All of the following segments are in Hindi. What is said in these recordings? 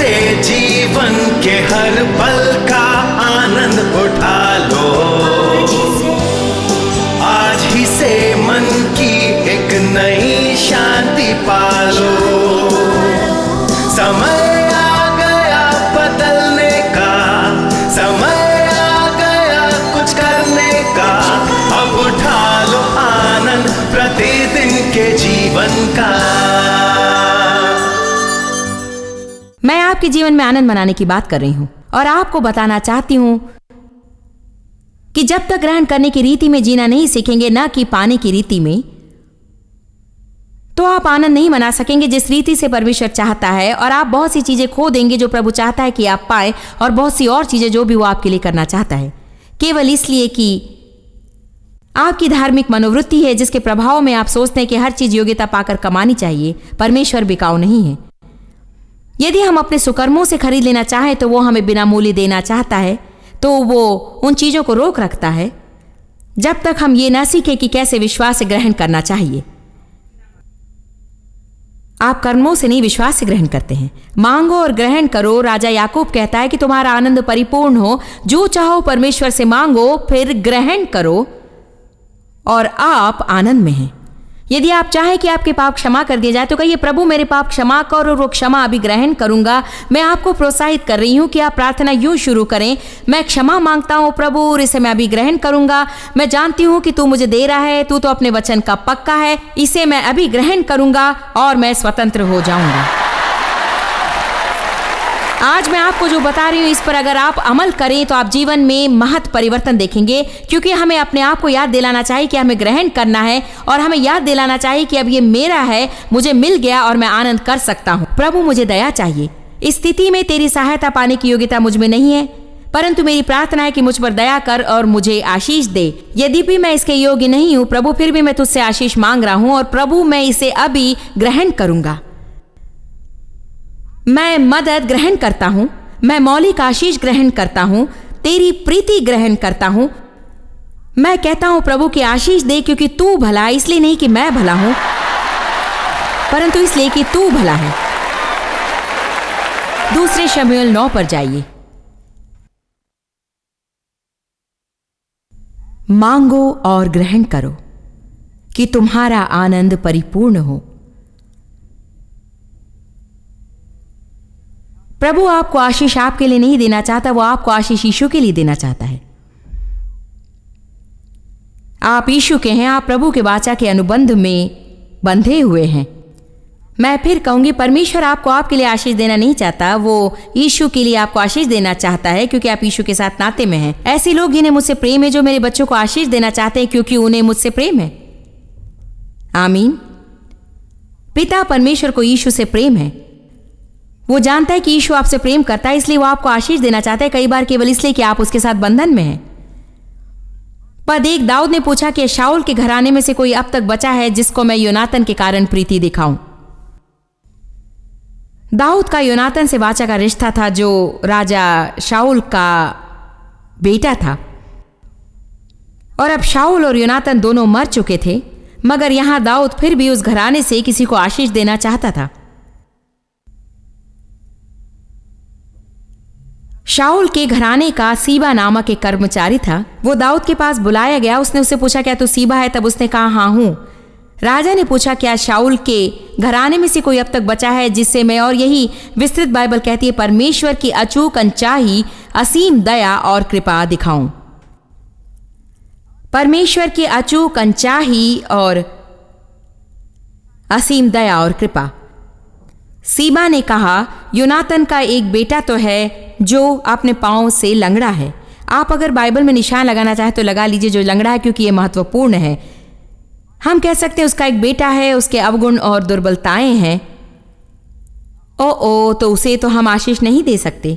से जीवन के हर पल का आनंद उठा लो। आज ही से मन की एक नई शांति पालो। समय आ गया बदलने का, समय आ गया कुछ करने का। अब उठा लो आनंद प्रतिदिन के जीवन का। मैं आपके जीवन में आनंद मनाने की बात कर रही हूं और आपको बताना चाहती हूं कि जब तक ग्रहण करने की रीति में जीना नहीं सीखेंगे, ना कि पाने की रीति में, तो आप आनंद नहीं मना सकेंगे जिस रीति से परमेश्वर चाहता है। और आप बहुत सी चीजें खो देंगे जो प्रभु चाहता है कि आप पाए, और बहुत सी और चीजें जो भी वो आपके लिए करना चाहता है, केवल इसलिए कि आपकी धार्मिक मनोवृत्ति है जिसके प्रभाव में आप सोचते हैं कि हर चीज योग्यता पाकर कमानी चाहिए। परमेश्वर बिकाऊ नहीं है। यदि हम अपने सुकर्मों से खरीद लेना चाहें तो वो हमें बिना मूल्य देना चाहता है, तो वो उन चीजों को रोक रखता है जब तक हम ये ना सीखें कि कैसे विश्वास से ग्रहण करना चाहिए। आप कर्मों से नहीं, विश्वास से ग्रहण करते हैं। मांगो और ग्रहण करो। राजा याकूब कहता है कि तुम्हारा आनंद परिपूर्ण हो। जो चाहो परमेश्वर से मांगो, फिर ग्रहण करो और आप आनंद में हैं। यदि आप चाहें कि आपके पाप क्षमा कर दिए जाए तो कहिए, प्रभु मेरे पाप क्षमा कर, और वो क्षमा अभी ग्रहण करूंगा। मैं आपको प्रोत्साहित कर रही हूं कि आप प्रार्थना यूं शुरू करें, मैं क्षमा मांगता हूं प्रभु, और इसे मैं अभी ग्रहण करूंगा। मैं जानती हूं कि तू मुझे दे रहा है, तू तो अपने वचन का पक्का है। इसे मैं अभी ग्रहण करूंगा और मैं स्वतंत्र हो जाऊंगा। आज मैं आपको जो बता रही हूँ, इस पर अगर आप अमल करें तो आप जीवन में महत परिवर्तन देखेंगे। क्योंकि हमें अपने आप को याद दिलाना चाहिए कि हमें ग्रहण करना है, और हमें याद दिलाना चाहिए कि अब ये मेरा है, मुझे मिल गया और मैं आनंद कर सकता हूँ। प्रभु मुझे दया चाहिए। इस स्थिति में तेरी सहायता पाने की योग्यता मुझ में नहीं है, परंतु मेरी प्रार्थना है कि मुझ पर दया कर और मुझे आशीष दे। यद्यपि मैं इसके योग्य नहीं हूँ प्रभु, फिर भी मैं तुझसे आशीष मांग रहा हूँ, और प्रभु मैं इसे अभी ग्रहण करूंगा। मैं मदद ग्रहण करता हूं, मैं मौलिक आशीष ग्रहण करता हूं, तेरी प्रीति ग्रहण करता हूं। मैं कहता हूं प्रभु की आशीष दे, क्योंकि तू भला, इसलिए नहीं कि मैं भला हूं, परंतु इसलिए कि तू भला है। दूसरे शमूएल 9 पर जाइए। मांगो और ग्रहण करो कि तुम्हारा आनंद परिपूर्ण हो। प्रभु आपको आशीष आपके लिए नहीं देना चाहता, वो आपको आशीष यीशु के लिए देना चाहता है। आप यीशु के हैं, आप प्रभु के वाचा के अनुबंध में बंधे हुए हैं। मैं फिर कहूंगी, परमेश्वर आपको आपके लिए आशीष देना नहीं चाहता, वो यीशु के लिए आपको आशीष देना चाहता है, क्योंकि आप यीशु के साथ नाते में हैं। ऐसे लोग जिन्हें मुझसे प्रेम है, जो मेरे बच्चों को आशीष देना चाहते हैं क्योंकि उन्हें मुझसे प्रेम है। आमीन। पिता परमेश्वर को यीशु से प्रेम है। वो जानता है कि यीशु आपसे प्रेम करता है, इसलिए वो आपको आशीष देना चाहता है, कई बार केवल इसलिए कि आप उसके साथ बंधन में हैं। पद 1, दाऊद ने पूछा कि शाऊल के घराने में से कोई अब तक बचा है जिसको मैं योनातन के कारण प्रीति दिखाऊं। दाऊद का योनातन से वाचा का रिश्ता था, जो राजा शाऊल का बेटा था। और अब शाऊल और योनातन दोनों मर चुके थे, मगर यहां दाऊद फिर भी उस घराने से किसी को आशीष देना चाहता था। शाऊल के घराने का सीबा नामक एक कर्मचारी था। वो दाऊद के पास बुलाया गया। उसने उससे पूछा, क्या तू सीबा है? तब उसने कहा, हाँ हूं। राजा ने पूछा, क्या शाऊल के घराने में से कोई अब तक बचा है जिससे मैं, और यही विस्तृत बाइबल कहती है, परमेश्वर की अचूक अनचाही, असीम दया और कृपा दिखाऊं। परमेश्वर की अचूक अनचाही और असीम दया और कृपा। सीबा ने कहा, योनातन का एक बेटा तो है जो अपने पांव से लंगड़ा है। आप अगर बाइबल में निशान लगाना चाहे तो लगा लीजिए जो लंगड़ा है, क्योंकि यह महत्वपूर्ण है। हम कह सकते हैं उसका एक बेटा है, उसके अवगुण और दुर्बलताएं हैं। तो उसे तो हम आशीष नहीं दे सकते,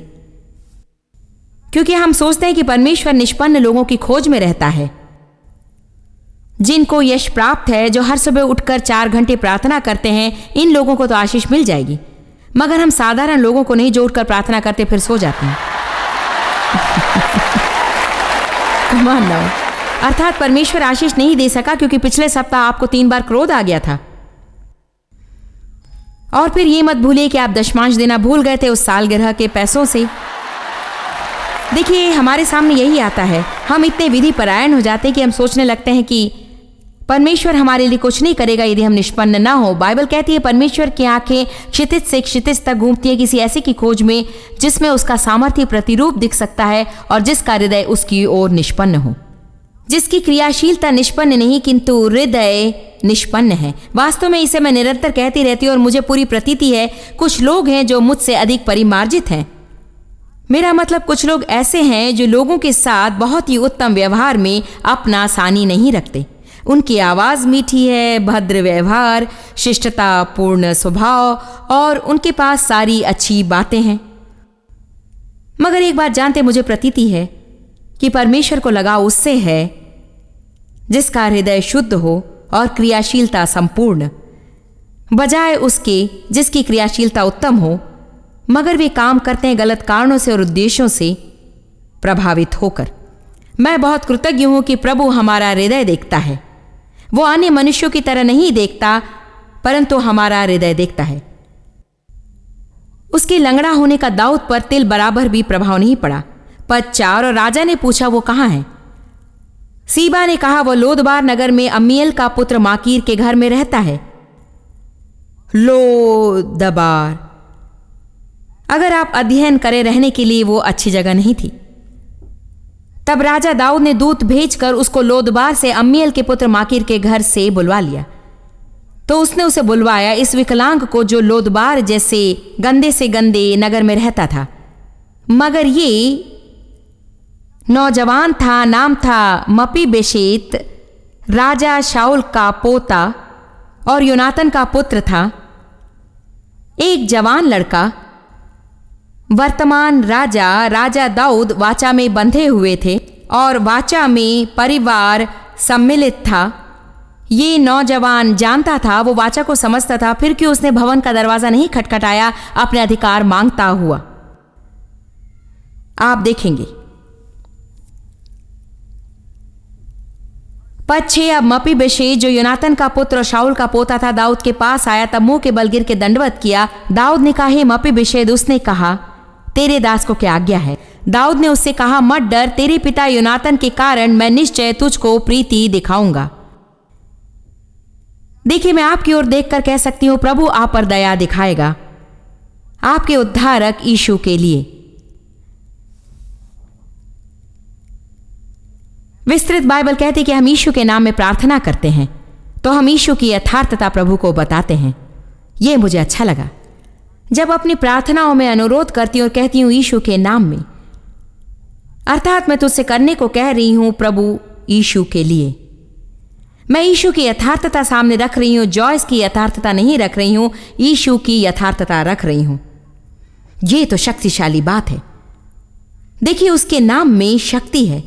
क्योंकि हम सोचते हैं कि परमेश्वर निष्पन्न लोगों की खोज में रहता है, जिनको यश प्राप्त है, जो हर सुबह उठकर 4 घंटे प्रार्थना करते हैं। इन लोगों को तो आशीष मिल जाएगी, मगर हम साधारण लोगों को नहीं जोड़कर प्रार्थना करते फिर सो जाते हैं। कमान नाउ। अर्थात परमेश्वर आशीष नहीं दे सका क्योंकि पिछले सप्ताह आपको 3 बार क्रोध आ गया था। और फिर ये मत भूलिए कि आप दशमांश देना भूल गए थे उस सालगिरह के पैसों से। देखिए, हमारे सामने यही आता है। हम इतने विधि परायण हो जाते हैं कि हम सोचने लगते हैं कि परमेश्वर हमारे लिए कुछ नहीं करेगा यदि हम निष्पन्न ना हो। बाइबल कहती है परमेश्वर की आंखें क्षितिज से क्षितिज तक घूमती है किसी ऐसे की खोज में जिसमें उसका सामर्थ्य प्रतिरूप दिख सकता है और जिसका हृदय उसकी ओर निष्पन्न हो, जिसकी क्रियाशीलता निष्पन्न नहीं किंतु हृदय निष्पन्न है। वास्तव में इसे मैं निरंतर कहती रहती हूँ और मुझे पूरी प्रतीति है कुछ लोग हैं जो मुझसे अधिक परिमार्जित हैं। मेरा मतलब कुछ लोग ऐसे हैं जो लोगों के साथ बहुत ही उत्तम व्यवहार में अपना सानी नहीं रखते। उनकी आवाज़ मीठी है, भद्र व्यवहार, शिष्टता पूर्ण स्वभाव और उनके पास सारी अच्छी बातें हैं। मगर एक बात जानते मुझे प्रतीति है कि परमेश्वर को लगाव उससे है जिसका हृदय शुद्ध हो और क्रियाशीलता संपूर्ण, बजाय उसके जिसकी क्रियाशीलता उत्तम हो मगर वे काम करते हैं गलत कारणों से और उद्देश्यों से प्रभावित होकर। मैं बहुत कृतज्ञ हूं कि प्रभु हमारा हृदय देखता है। वो अन्य मनुष्यों की तरह नहीं देखता परंतु हमारा हृदय देखता है। उसके लंगड़ा होने का दाऊद पर तिल बराबर भी प्रभाव नहीं पड़ा। पद 4, और राजा ने पूछा वो कहाँ है? सीबा ने कहा वो लोदबार नगर में अम्मीएल का पुत्र माकीर के घर में रहता है। लोदबार, अगर आप अध्ययन करे रहने के लिए वो अच्छी जगह नहीं थी। तब राजा दाऊद ने दूत भेजकर उसको लोदबार से अम्मीएल के पुत्र माकीर के घर से बुलवा लिया। तो उसने उसे बुलवाया, इस विकलांग को जो लोदबार जैसे गंदे से गंदे नगर में रहता था। मगर ये नौजवान था, नाम था मपीबेशेत, राजा शाऊल का पोता और योनातन का पुत्र था, एक जवान लड़का। वर्तमान राजा दाऊद वाचा में बंधे हुए थे और वाचा में परिवार सम्मिलित था। ये नौजवान जानता था, वो वाचा को समझता था, फिर क्यों उसने भवन का दरवाजा नहीं खटखटाया अपने अधिकार मांगता हुआ? आप देखेंगे पद 6, अब मपीबेशेत जो योनातन का पुत्र और शाऊल का पोता था दाऊद के पास आया, तब मुंह के बल गिर के दंडवत किया। दाऊद ने कहा, हे मपीबेशेत। उसने कहा, तेरे दास को क्या आज्ञा है? दाऊद ने उससे कहा, मत डर, तेरे पिता योनातन के कारण मैं निश्चय तुझको प्रीति दिखाऊंगा। देखिए, मैं आपकी ओर देखकर कह सकती हूं प्रभु आप पर दया दिखाएगा आपके उद्धारक यीशु के लिए। विस्तृत बाइबल कहती है कि हम यीशु के नाम में प्रार्थना करते हैं तो हम यीशु की यथार्थता प्रभु को बताते हैं। यह मुझे अच्छा लगा जब अपनी प्रार्थनाओं में अनुरोध करती हूं और कहती हूं यीशु के नाम में, अर्थात मैं तुझसे करने को कह रही हूं प्रभु यीशु के लिए। मैं यीशु की यथार्थता सामने रख रही हूं, जॉयस की यथार्थता नहीं रख रही हूं, यीशु की यथार्थता रख रही हूं। यह तो शक्तिशाली बात है। देखिए, उसके नाम में शक्ति है,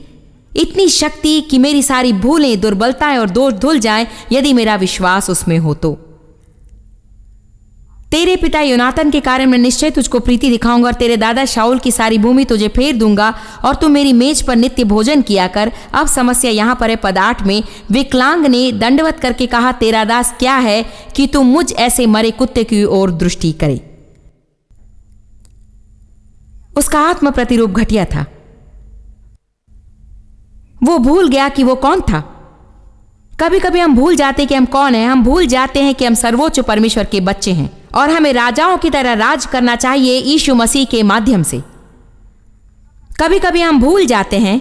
इतनी शक्ति कि मेरी सारी भूलें, दुर्बलताएं और दोष धुल जाएं यदि मेरा विश्वास उसमें हो तो। तेरे पिता योनातन के कारण मैं निश्चय तुझको प्रीति दिखाऊंगा और तेरे दादा शाऊल की सारी भूमि तुझे फेर दूंगा और तू मेरी मेज पर नित्य भोजन किया कर। अब समस्या यहां पर है पद 8 में, विकलांग ने दंडवत करके कहा, तेरा दास क्या है कि तू मुझ ऐसे मरे कुत्ते की ओर दृष्टि करे? उसका आत्म प्रतिरूप घटिया था। वो भूल गया कि वो कौन था। कभी कभी हम भूल जाते कि हम कौन हैं। हम भूल जाते हैं कि हम सर्वोच्च परमेश्वर के बच्चे हैं और हमें राजाओं की तरह राज करना चाहिए यीशु मसीह के माध्यम से। कभी कभी हम भूल जाते हैं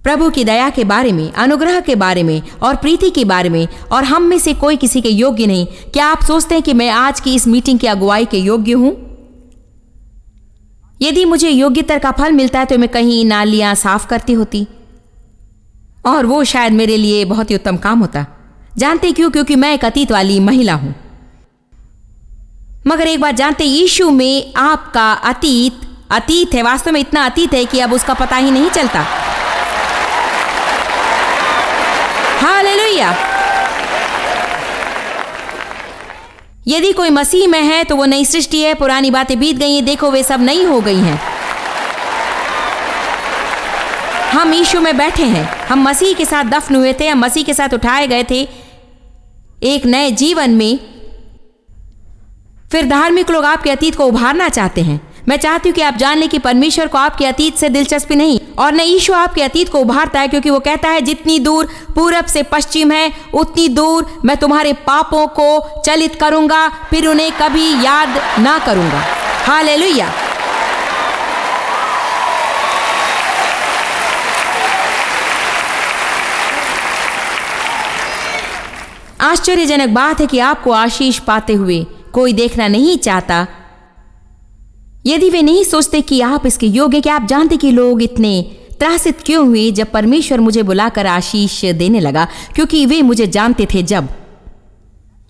प्रभु की दया के बारे में, अनुग्रह के बारे में और प्रीति के बारे में, और हम में से कोई किसी के योग्य नहीं। क्या आप सोचते हैं कि मैं आज की इस मीटिंग की अगुवाई के योग्य हूं? यदि मुझे योग्यता का फल मिलता है तो मैं कहीं नालियां साफ करती होती और वो शायद मेरे लिए बहुत ही उत्तम काम होता। जानते क्यों? क्योंकि मैं एक अतीत वाली महिला हूं। मगर एक बात जानते, यीशु में आपका अतीत है, वास्तव में इतना अतीत है कि अब उसका पता ही नहीं चलता। हालेलुया। यदि कोई मसीह में है तो वो नई सृष्टि है, पुरानी बातें बीत गई हैं, देखो वे सब नई हो गई हैं। हम यीशु में बैठे हैं, हम मसीह के साथ दफन हुए थे, हम मसीह के साथ उठाए गए थे एक नए जीवन में। फिर धार्मिक लोग आपके अतीत को उभारना चाहते हैं। मैं चाहती हूँ कि आप जान लें कि परमेश्वर को आपके अतीत से दिलचस्पी नहीं, और न यीशु आपके अतीत को उभारता है, क्योंकि वो कहता है जितनी दूर पूरब से पश्चिम है उतनी दूर मैं तुम्हारे पापों को चलित करूंगा, फिर उन्हें कभी याद ना करूंगा। हालेलुया। आश्चर्यजनक बात है कि आपको आशीष पाते हुए कोई देखना नहीं चाहता यदि वे नहीं सोचते कि आप इसके योग्य। कि आप जानते कि लोग इतने त्रासित क्यों हुए जब परमेश्वर मुझे बुलाकर आशीष देने लगा? क्योंकि वे मुझे जानते थे जब।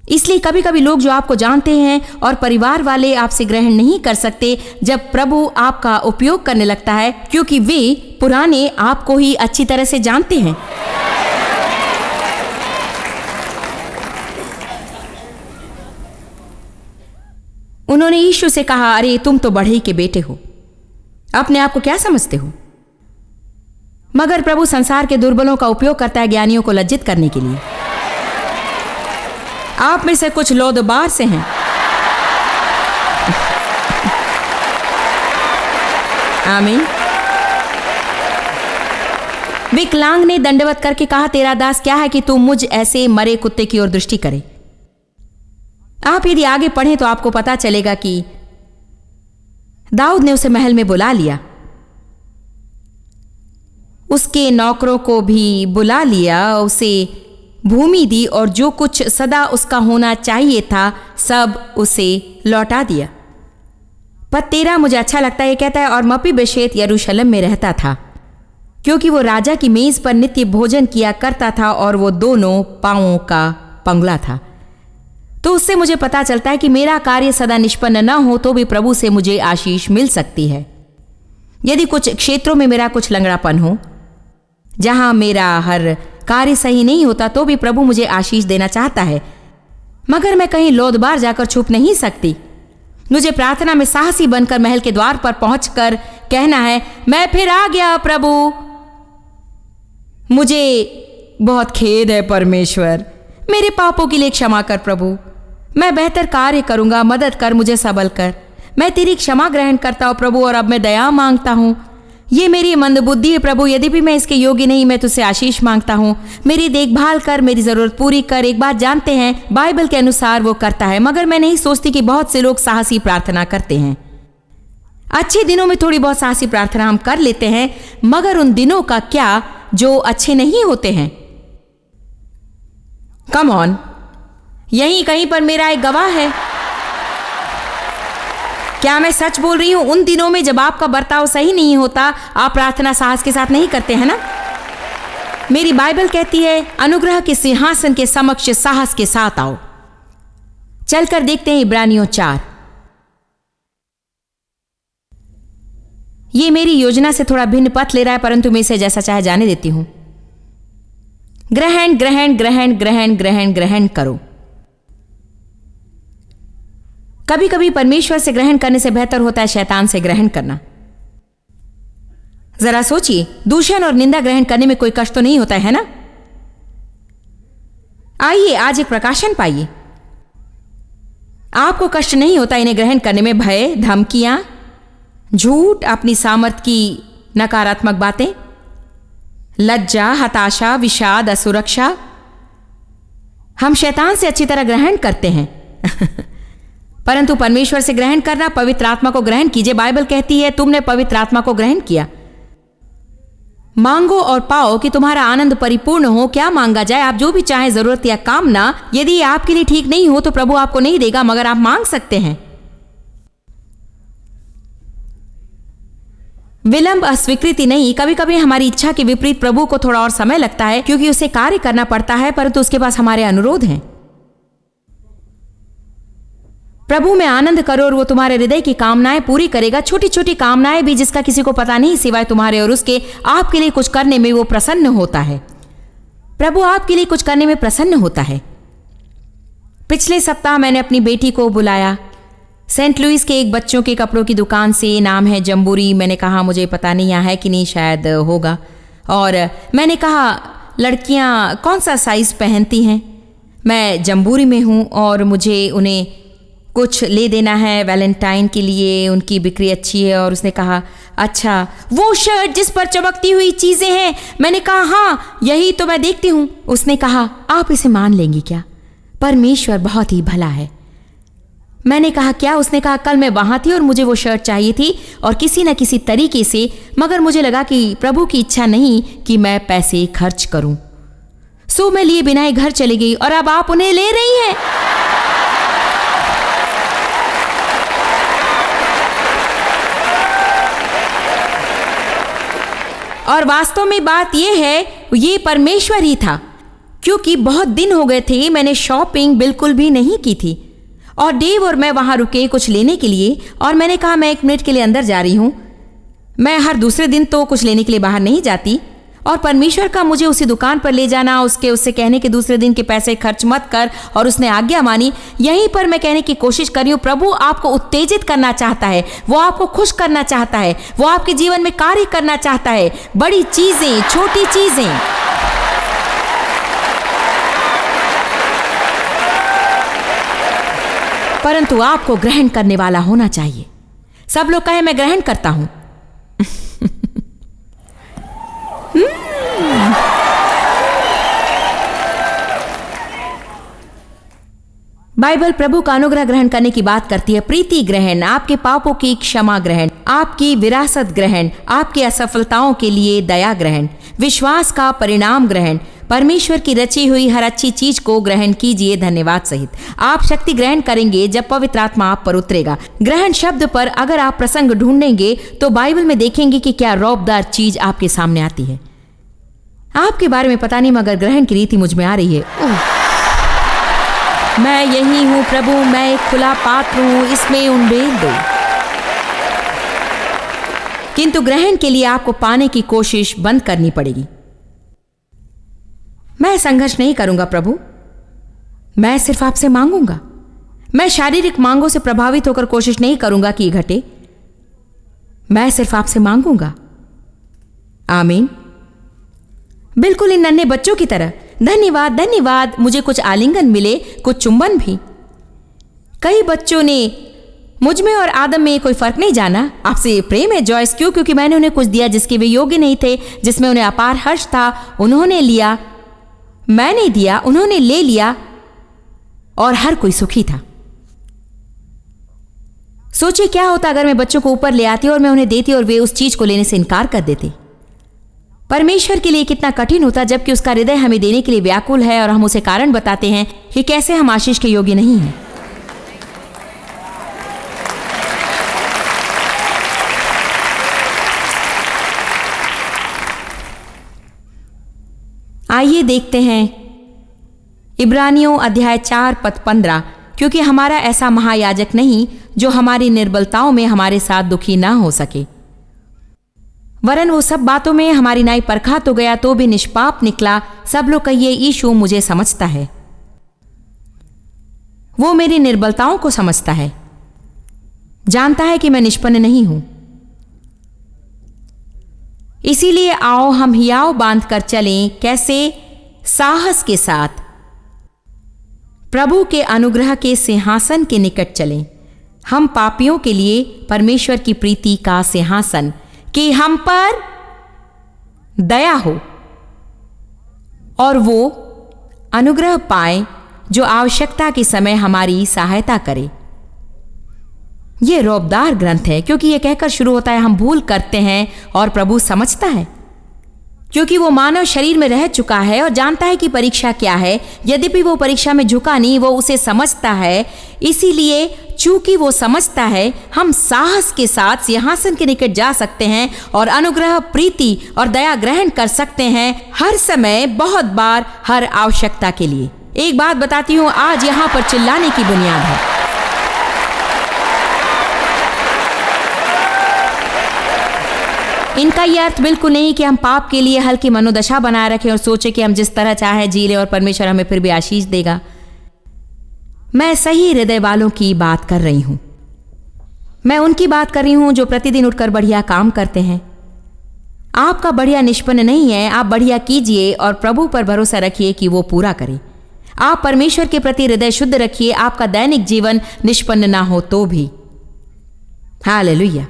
इसलिए कभी कभी लोग जो आपको जानते हैं और परिवार वाले आपसे ग्रहण नहीं कर सकते जब प्रभु आपका उपयोग करने लगता है, क्योंकि वे पुराने आपको ही अच्छी तरह से जानते हैं। उन्होंने यीशु से कहा, अरे तुम तो बढ़ई के बेटे हो, अपने आप को क्या समझते हो? मगर प्रभु संसार के दुर्बलों का उपयोग करता है ज्ञानियों को लज्जित करने के लिए। आप में से कुछ लोदबार से हैं। आमीन। विकलांग ने दंडवत करके कहा, तेरा दास क्या है कि तू मुझ ऐसे मरे कुत्ते की ओर दृष्टि करे। आप यदि आगे पढ़ें तो आपको पता चलेगा कि दाऊद ने उसे महल में बुला लिया, उसके नौकरों को भी बुला लिया, उसे भूमि दी और जो कुछ सदा उसका होना चाहिए था सब उसे लौटा दिया। पर 13 मुझे अच्छा लगता है, ये कहता है, और मपीबोशेत यरूशलेम में रहता था क्योंकि वो राजा की मेज पर नित्य भोजन किया करता था और वो दोनों पांवों का पंगला था। तो उससे मुझे पता चलता है कि मेरा कार्य सदा निष्पन्न न हो तो भी प्रभु से मुझे आशीष मिल सकती है। यदि कुछ क्षेत्रों में मेरा कुछ लंगड़ापन हो, जहां मेरा हर कार्य सही नहीं होता, तो भी प्रभु मुझे आशीष देना चाहता है। मगर मैं कहीं लोदबार जाकर छुप नहीं सकती। मुझे प्रार्थना में साहसी बनकर महल के द्वार पर पहुंचकर कहना है, मैं फिर आ गया प्रभु, मुझे बहुत खेद है परमेश्वर, मेरे पापों के लिए क्षमा कर प्रभु, मैं बेहतर कार्य करूंगा, मदद कर, मुझे सबल कर। मैं तेरी क्षमा ग्रहण करता हूं प्रभु और अब मैं दया मांगता हूं। ये मेरी मंदबुद्धि है प्रभु, यदि भी मैं इसके योग्य नहीं, मैं तुझसे आशीष मांगता हूं। मेरी देखभाल कर, मेरी जरूरत पूरी कर। एक बात जानते हैं, बाइबल के अनुसार वो करता है, मगर मैं नहीं सोचती कि बहुत से लोग साहसी प्रार्थना करते हैं। अच्छे दिनों में थोड़ी बहुत साहसी प्रार्थना हम कर लेते हैं, मगर उन दिनों का क्या जो अच्छे नहीं होते हैं? कम ऑन, यहीं कहीं पर मेरा एक गवाह है। क्या मैं सच बोल रही हूं? उन दिनों में जब आपका बर्ताव सही नहीं होता, आप प्रार्थना साहस के साथ नहीं करते हैं ना? मेरी बाइबल कहती है, अनुग्रह के सिंहासन के समक्ष साहस के साथ आओ। चलकर देखते हैं इब्रानियों 4। ये मेरी योजना से थोड़ा भिन्न पथ ले रहा है, परंतु मैं इसे जैसा चाहे जाने देती हूं। ग्रहण ग्रहण ग्रहण ग्रहण ग्रहण ग्रहण करो। कभी कभी परमेश्वर से ग्रहण करने से बेहतर होता है शैतान से ग्रहण करना। जरा सोचिए, दूषण और निंदा ग्रहण करने में कोई कष्ट तो नहीं होता है ना? आइए आज एक प्रकाशन पाइए। आपको कष्ट नहीं होता इन्हें ग्रहण करने में। भय, धमकियां, झूठ, अपनी सामर्थ्य की नकारात्मक बातें, लज्जा, हताशा, विषाद, असुरक्षा, हम शैतान से अच्छी तरह ग्रहण करते हैं। परंतु परमेश्वर से ग्रहण करना, पवित्र आत्मा को ग्रहण कीजिए। बाइबल कहती है, तुमने पवित्र आत्मा को ग्रहण किया। मांगो और पाओ कि तुम्हारा आनंद परिपूर्ण हो। क्या मांगा जाए? आप जो भी चाहें, जरूरत या कामना, यदि आपके लिए ठीक नहीं हो तो प्रभु आपको नहीं देगा, मगर आप मांग सकते हैं। विलंब अस्वीकृति नहीं। कभी कभी हमारी इच्छा के विपरीत प्रभु को थोड़ा और समय लगता है, क्योंकि उसे कार्य करना पड़ता है, परंतु उसके पास हमारे अनुरोध हैं। प्रभु में आनंद करो और वो तुम्हारे हृदय की कामनाएं पूरी करेगा। छोटी छोटी कामनाएं भी, जिसका किसी को पता नहीं सिवाय तुम्हारे और उसके। आपके लिए कुछ करने में वो प्रसन्न होता है। प्रभु आपके लिए कुछ करने में प्रसन्न होता है। पिछले सप्ताह मैंने अपनी बेटी को बुलाया सेंट लुइस के एक बच्चों के कपड़ों की दुकान से। नाम है जम्बूरी। मैंने कहा मुझे पता नहीं यहाँ है कि नहीं, शायद होगा। और मैंने कहा लड़कियाँ कौन सा साइज पहनती हैं? मैं जम्बूरी में हूँ और मुझे उन्हें कुछ ले देना है वैलेंटाइन के लिए, उनकी बिक्री अच्छी है। और उसने कहा, अच्छा वो शर्ट जिस पर चमकती हुई चीज़ें हैं? मैंने कहा, हाँ यही तो मैं देखती हूँ। उसने कहा, आप इसे मान लेंगी क्या? परमेश्वर बहुत ही भला है। मैंने कहा, क्या? उसने कहा, कल मैं वहाँ थी और मुझे वो शर्ट चाहिए थी और किसी न किसी तरीके से, मगर मुझे लगा कि प्रभु की इच्छा नहीं कि मैं पैसे खर्च करूं, सो मैं लिए बिना ही घर चली गई और अब आप उन्हें ले रही हैं। और वास्तव में बात यह है, ये परमेश्वर ही था, क्योंकि बहुत दिन हो गए थे मैंने शॉपिंग बिल्कुल भी नहीं की थी। और डेव और मैं वहां रुके कुछ लेने के लिए, और मैंने कहा, मैं 1 मिनट के लिए अंदर जा रही हूं। मैं हर दूसरे दिन तो कुछ लेने के लिए बाहर नहीं जाती, और परमेश्वर का मुझे उसी दुकान पर ले जाना, उससे कहने के दूसरे दिन के पैसे खर्च मत कर, और उसने आज्ञा मानी। यहीं पर मैं कहने की कोशिश कर रही हूँ, प्रभु आपको उत्तेजित करना चाहता है, वो आपको खुश करना चाहता है, वो आपके जीवन में कार्य करना चाहता है, बड़ी चीजें, छोटी चीजें। परंतु आपको ग्रहण करने वाला होना चाहिए। सब लोग कहें, मैं ग्रहण करता हूं। बाइबल प्रभु का अनुग्रह ग्रहण करने की बात करती है। प्रीति ग्रहण, आपके पापों की क्षमा ग्रहण, आपकी विरासत ग्रहण, आपकी असफलताओं के लिए दया ग्रहण, विश्वास का परिणाम ग्रहण, परमेश्वर की रची हुई हर अच्छी चीज को ग्रहण कीजिए धन्यवाद सहित। आप शक्ति ग्रहण करेंगे जब पवित्र आत्मा आप पर उतरेगा। ग्रहण शब्द पर अगर आप प्रसंग ढूंढेंगे तो बाइबल में देखेंगे कि क्या रौबदार चीज आपके सामने आती है। आपके बारे में पता नहीं, मगर ग्रहण की रीति मुझ में आ रही है। मैं यही हूं प्रभु, मैं एक खुला पात्र हूं, इसमें उंडेल दो। किंतु ग्रहण के लिए आपको पाने की कोशिश बंद करनी पड़ेगी। मैं संघर्ष नहीं करूंगा प्रभु, मैं सिर्फ आपसे मांगूंगा। मैं शारीरिक मांगों से प्रभावित होकर कोशिश नहीं करूंगा कि ये घटे, मैं सिर्फ आपसे मांगूंगा। आमीन। बिल्कुल इन नन्हे बच्चों की तरह। धन्यवाद धन्यवाद। मुझे कुछ आलिंगन मिले, कुछ चुंबन भी। कई बच्चों ने मुझ में और आदम में कोई फर्क नहीं जाना। आपसे प्रेम है जॉयस। क्यों? क्योंकि मैंने उन्हें कुछ दिया जिसके वे योग्य नहीं थे, जिसमें उन्हें अपार हर्ष था। उन्होंने लिया, मैंने दिया, उन्होंने ले लिया, और हर कोई सुखी था। सोचिए क्या होता अगर मैं बच्चों को ऊपर ले आती और मैं उन्हें देती और वे उस चीज को लेने से इनकार कर देते। परमेश्वर के लिए कितना कठिन होता, जबकि उसका हृदय हमें देने के लिए व्याकुल है और हम उसे कारण बताते हैं कि कैसे हम आशीष के योग्य नहीं हैं। आइए देखते हैं इब्रानियों अध्याय 4 पद 15। क्योंकि हमारा ऐसा महायाजक नहीं जो हमारी निर्बलताओं में हमारे साथ दुखी ना हो सके, वरन वो सब बातों में हमारी नाई परखा तो गया तो भी निष्पाप निकला। सब लोग कहिए, यीशु मुझे समझता है। वो मेरी निर्बलताओं को समझता है, जानता है कि मैं निष्पन्न नहीं हूं। इसीलिए आओ हम हियाव बांध कर चलें, कैसे? साहस के साथ प्रभु के अनुग्रह के सिंहासन के निकट चलें। हम पापियों के लिए परमेश्वर की प्रीति का सिंहासन, कि हम पर दया हो और वो अनुग्रह पाए जो आवश्यकता के समय हमारी सहायता करे। यह रौबदार ग्रंथ है, क्योंकि यह कहकर शुरू होता है, हम भूल करते हैं और प्रभु समझता है। क्योंकि वो मानव शरीर में रह चुका है और जानता है कि परीक्षा क्या है। यद्यपि वो परीक्षा में झुका नहीं, वो उसे समझता है। इसीलिए चूंकि वो समझता है, हम साहस के साथ सिंहासन के निकट जा सकते हैं और अनुग्रह, प्रीति और दया ग्रहण कर सकते हैं, हर समय, बहुत बार, हर आवश्यकता के लिए। एक बात बताती हूं, आज यहां पर चिल्लाने की बुनियाद है। इनका यह अर्थ बिल्कुल नहीं कि हम पाप के लिए हल्की मनोदशा बनाए रखें और सोचें कि हम जिस तरह चाहे जी ले और परमेश्वर हमें फिर भी आशीष देगा। मैं सही हृदय वालों की बात कर रही हूं। मैं उनकी बात कर रही हूं जो प्रतिदिन उठकर बढ़िया काम करते हैं। आपका बढ़िया निष्पन्न नहीं है, आप बढ़िया कीजिए और प्रभु पर भरोसा रखिए कि वो पूरा करे। आप परमेश्वर के प्रति हृदय शुद्ध रखिए, आपका दैनिक जीवन निष्पन्न ना हो तो भी। हालेलुया।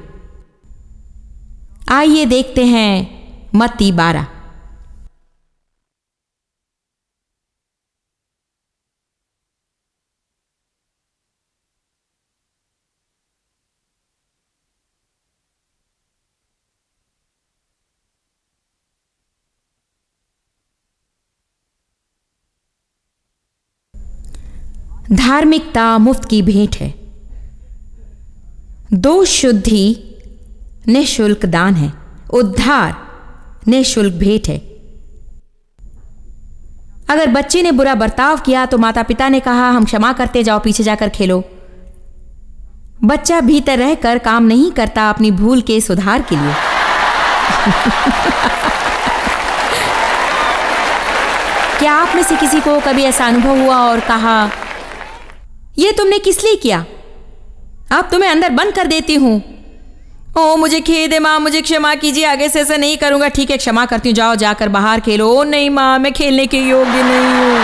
आइए देखते हैं मत्ती 12। धार्मिकता मुफ्त की भेंट है। दोष शुद्धि निःशुल्क दान है। उद्धार निःशुल्क भेंट है। अगर बच्चे ने बुरा बर्ताव किया तो माता पिता ने कहा हम क्षमा करते, जाओ पीछे जाकर खेलो। बच्चा भीतर रहकर काम नहीं करता अपनी भूल के सुधार के लिए। क्या आप में से किसी को कभी ऐसा अनुभव हुआ और कहा यह तुमने किस लिए किया, अब तुम्हें अंदर बंद कर देती हूं। ओ मुझे खेद है माँ, मुझे क्षमा कीजिए, आगे से ऐसा नहीं करूंगा। ठीक है क्षमा करती हूँ, जाओ जाकर बाहर खेलो। ओ नहीं माँ, मैं खेलने के योग्य नहीं हूं।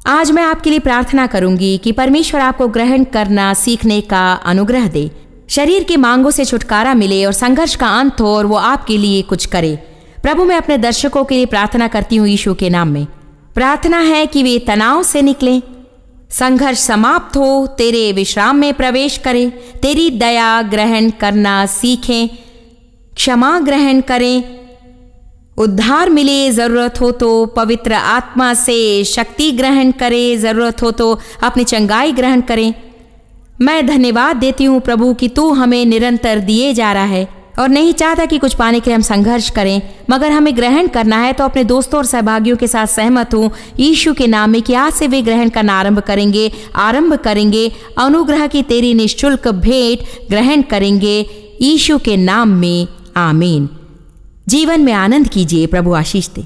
आज मैं आपके लिए प्रार्थना करूंगी कि परमेश्वर आपको ग्रहण करना सीखने का अनुग्रह दे, शरीर की मांगों से छुटकारा मिले और संघर्ष का अंत हो और वो आपके लिए कुछ करे। प्रभु मैं अपने दर्शकों के लिए प्रार्थना करती हूँ यीशु के नाम में। प्रार्थना है कि वे तनाव से निकलें, संघर्ष समाप्त हो, तेरे विश्राम में प्रवेश करें, तेरी दया ग्रहण करना सीखें, क्षमा ग्रहण करें, उद्धार मिले, जरूरत हो तो पवित्र आत्मा से शक्ति ग्रहण करें, जरूरत हो तो अपनी चंगाई ग्रहण करें। मैं धन्यवाद देती हूँ प्रभु कि तू हमें निरंतर दिए जा रहा है और नहीं चाहता कि कुछ पाने के लिए हम संघर्ष करें, मगर हमें ग्रहण करना है। तो अपने दोस्तों और सहभागियों के साथ सहमत हूँ यीशु के नाम में कि आज से वे ग्रहण करना आरंभ करेंगे, अनुग्रह की तेरी निःशुल्क भेंट ग्रहण करेंगे यीशु के नाम में। आमीन। जीवन में आनंद कीजिए। प्रभु आशीष दे।